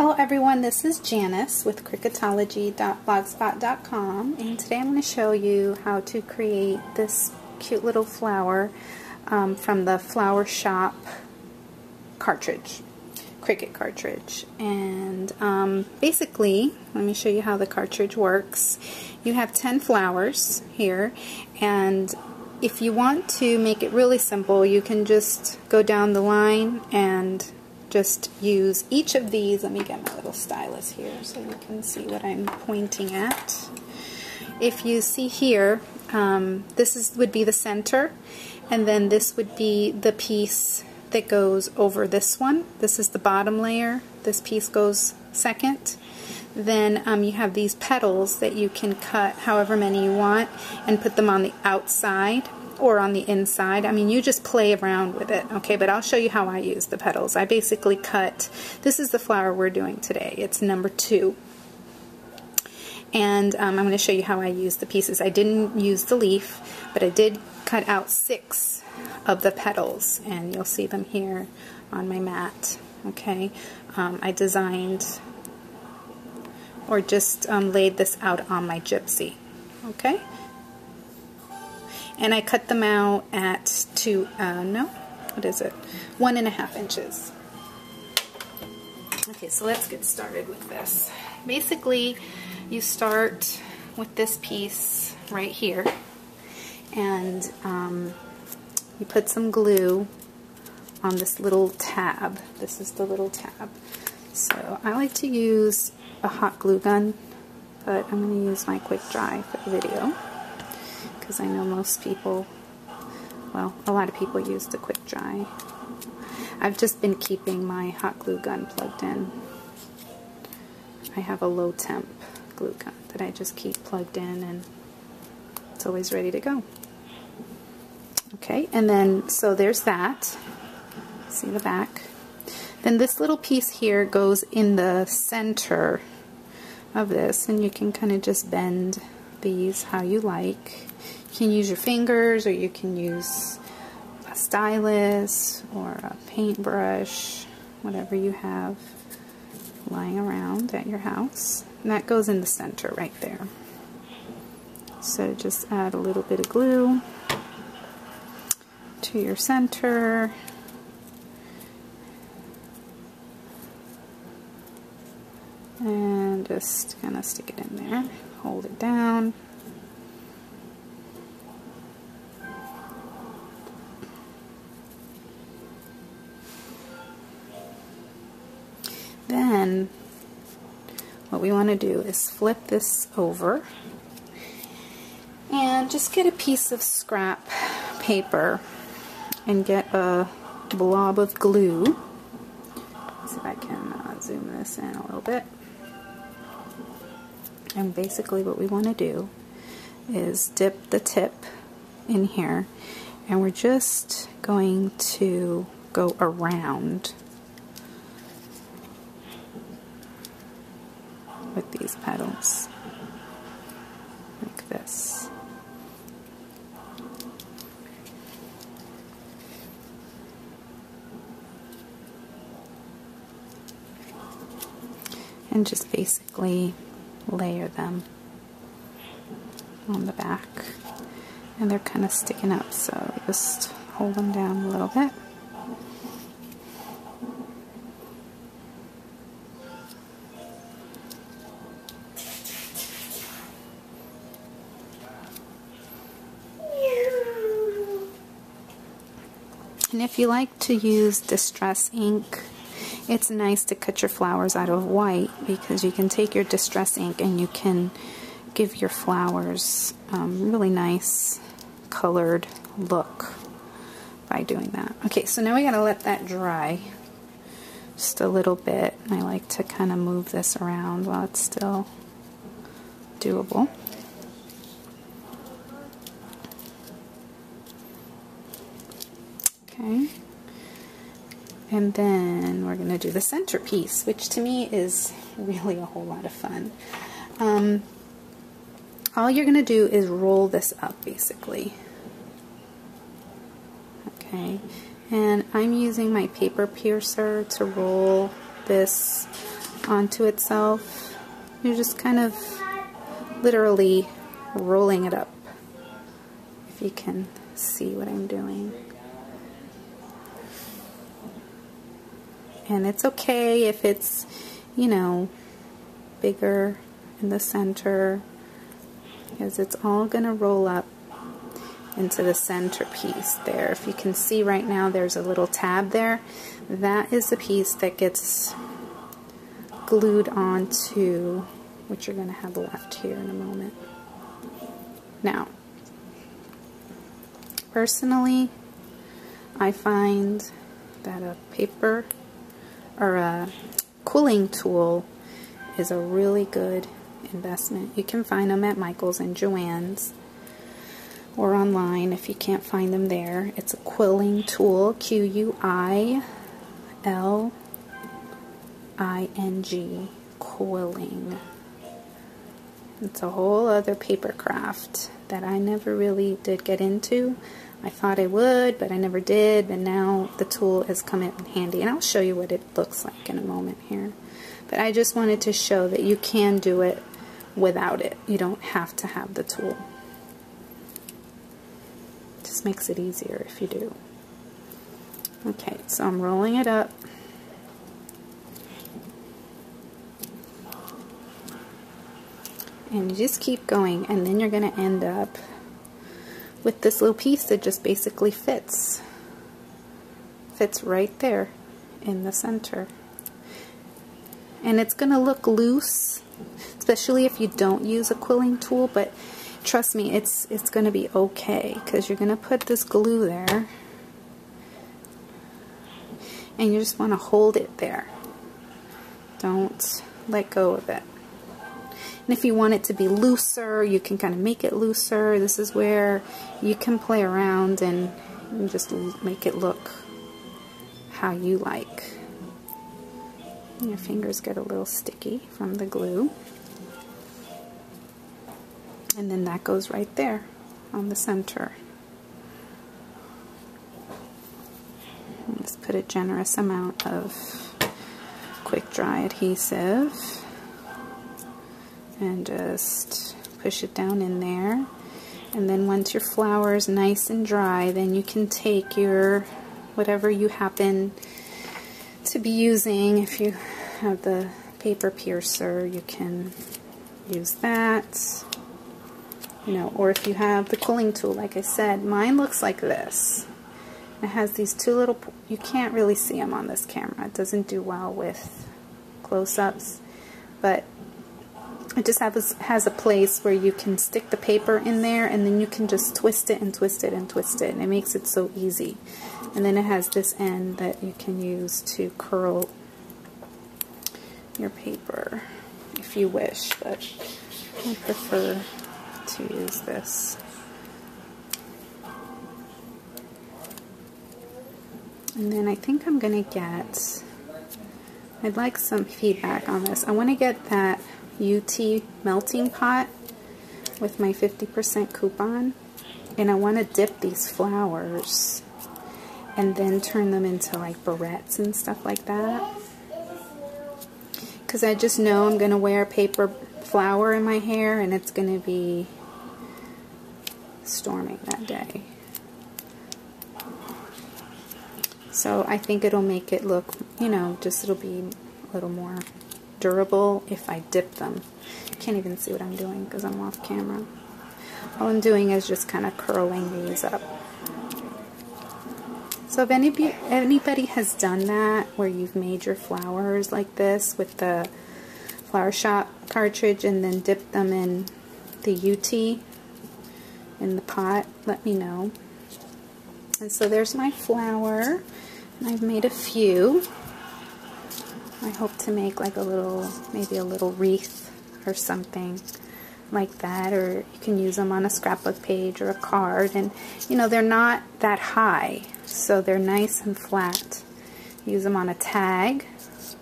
Hello everyone, this is Janice with cricketology.blogspot.com, and today I'm going to show you how to create this cute little flower from the Flower Shoppe cartridge, Cricut cartridge. And basically, let me show you how the cartridge works. You have 10 flowers here, and if you want to make it really simple, you can just go down the line and just use each of these. Let me get my little stylus here so you can see what I'm pointing at. If you see here, this would be the center, and then this would be the piece that goes over this one. This is the bottom layer. This piece goes second. Then you have these petals that you can cut however many you want and put them on the outside or on the inside. I mean, you just play around with it, okay? But I'll show you how I use the petals. I basically cut, this is the flower we're doing today. It's number 2. And I'm going to show you how I use the pieces. I didn't use the leaf, but I did cut out 6 of the petals, and you'll see them here on my mat, okay? I designed or just laid this out on my gypsy, okay? And I cut them out at 1.5 inches. Okay, so let's get started with this. Basically, you start with this piece right here, and you put some glue on this little tab. This is the little tab. So I like to use a hot glue gun, but I'm going to use my quick dry for the video, because I know most people, well, a lot of people use the quick dry. I've just been keeping my hot glue gun plugged in. I have a low temp glue gun that I just keep plugged in, and it's always ready to go. Okay, and then, so there's that. See the back? Then this little piece here goes in the center of this, and you can kind of just bend these how you like. You can use your fingers, or you can use a stylus or a paintbrush, whatever you have lying around at your house. And that goes in the center right there. So just add a little bit of glue to your center. And just kind of stick it in there. Hold it down. Then what we want to do is flip this over and just get a piece of scrap paper and get a blob of glue. Let's see if I can zoom this in a little bit. And basically what we want to do is dip the tip in here, and we're just going to go around with these petals like this. And just basically layer them on the back. And they're kind of sticking up, so just hold them down a little bit. And if you like to use distress ink, it's nice to cut your flowers out of white, because you can take your distress ink and you can give your flowers really nice colored look by doing that. Okay, so now we gotta let that dry just a little bit. I like to kind of move this around while it's still doable. Okay. And then we're going to do the centerpiece, which to me is really a whole lot of fun. All you're going to do is roll this up, basically. Okay, and I'm using my paper piercer to roll this onto itself. You're just kind of literally rolling it up, if you can see what I'm doing. And it's okay if it's, you know, bigger in the center, because it's all going to roll up into the center piece there. If you can see right now, there's a little tab there. That is the piece that gets glued onto what you're going to have left here in a moment. Now, personally, I find that a paper or a quilling tool is a really good investment. You can find them at Michael's and Joann's or online if you can't find them there. It's a quilling tool, Q-U-I-L-I-N-G, quilling. It's a whole other paper craft that I never really did get into. I thought I would, but I never did, but now the tool has come in handy, and I'll show you what it looks like in a moment here. But I just wanted to show that you can do it without it. You don't have to have the tool. It just makes it easier if you do. Okay, so I'm rolling it up. And you just keep going, and then you're going to end up with this little piece that just basically fits right there in the center. And it's going to look loose, especially if you don't use a quilling tool, but trust me, it's going to be okay, because you're going to put this glue there and you just want to hold it there. Don't let go of it. And if you want it to be looser, you can kind of make it looser. This is where you can play around and just make it look how you like. Your fingers get a little sticky from the glue. And then that goes right there on the center. Just put a generous amount of quick dry adhesive and just push it down in there. And then once your flower is nice and dry, then you can take your whatever you happen to be using. If you have the paper piercer, you can use that, you know, or if you have the quilling tool, like I said, mine looks like this. It has these two little, you can't really see them on this camera. It doesn't do well with close-ups, but it just has a place where you can stick the paper in there, and then you can just twist it and twist it and twist it, and it makes it so easy. And then it has this end that you can use to curl your paper if you wish, but I prefer to use this. And then I think I'm going to get, I'd like some feedback on this. I want to get that UT melting pot with my 50% coupon, and I want to dip these flowers and then turn them into like barrettes and stuff like that, because I just know I'm going to wear a paper flower in my hair and it's going to be storming that day. So I think it'll make it look, you know, just it'll be a little more durable if I dip them. You can't even see what I'm doing because I'm off camera. All I'm doing is just kind of curling these up. So if anybody has done that, where you've made your flowers like this with the Flower Shop cartridge and then dipped them in the UT in the pot, let me know. And so there's my flower, and I've made a few. I hope to make like a little, maybe a little wreath or something like that, or you can use them on a scrapbook page or a card. And you know, they're not that high, so they're nice and flat. Use them on a tag,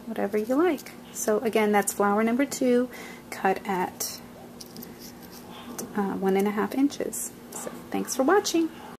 whatever you like. So again, that's flower number 2, cut at 1.5 inches. So thanks for watching.